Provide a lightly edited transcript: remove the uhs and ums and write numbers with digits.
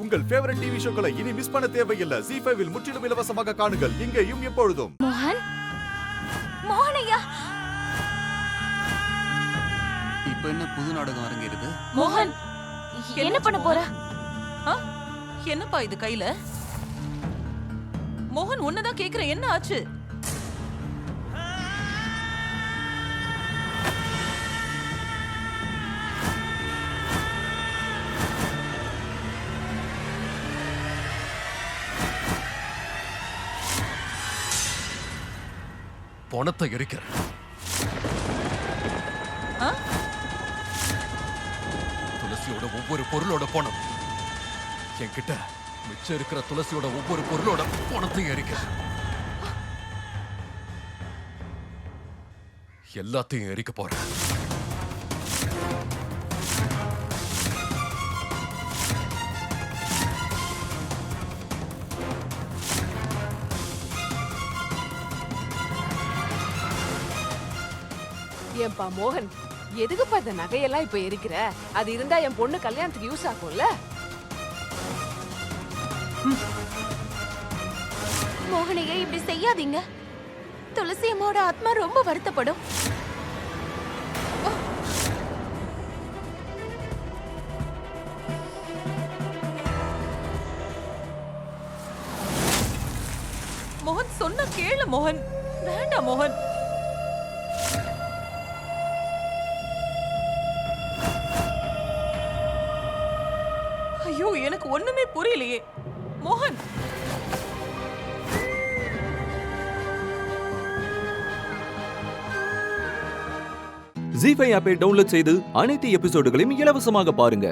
உங்கள் favourite TV ஷோக்களை இனி miss பண்ண தேவையில்லை. ZEE5 இல் முற்றிலும் இலவசமாக காணுங்கள், இங்கேயும் எப்பொழுதும். மோகன், மோகனையா, இப்ப என்ன புது நாடகம் அரங்கேறுது? மோகன் என்ன பண்ண போற? என்னப்பா இது கையில? மோகன் உன்னதான் கேக்குற, என்ன ஆச்சு? பணத்தை எரிக்கிற துளசியோட ஒவ்வொரு பொருளோட பணம் என்கிட்ட மிச்சம் இருக்கிற துளசியோட ஒவ்வொரு பொருளோட பணத்தையும் எரிக்கிற, எல்லாத்தையும் எரிக்க போறேன். ஏன்பா மோகன், எதுக்குப்பா இந்த நகையெல்லாம் இப்ப எரிக்கிற? அது இருந்தா என் பொண்ணு கல்யாணத்துக்கு யூஸ் ஆகும்ல? மோகனையே இப்படி செய்யாதீங்க. துளசி அம்மாவோட ஆத்மா ரொம்ப வருத்தப்படும். மோகன் சொன்ன கேளு மோகன். வேண்டாம் மோகன். ஐயோ, எனக்கு ஒண்ணுமே புரியலையே மோகன். ZEE5 ஆப்பை டவுன்லோட் செய்து அனைத்து எபிசோடுகளையும் இலவசமாக பாருங்க.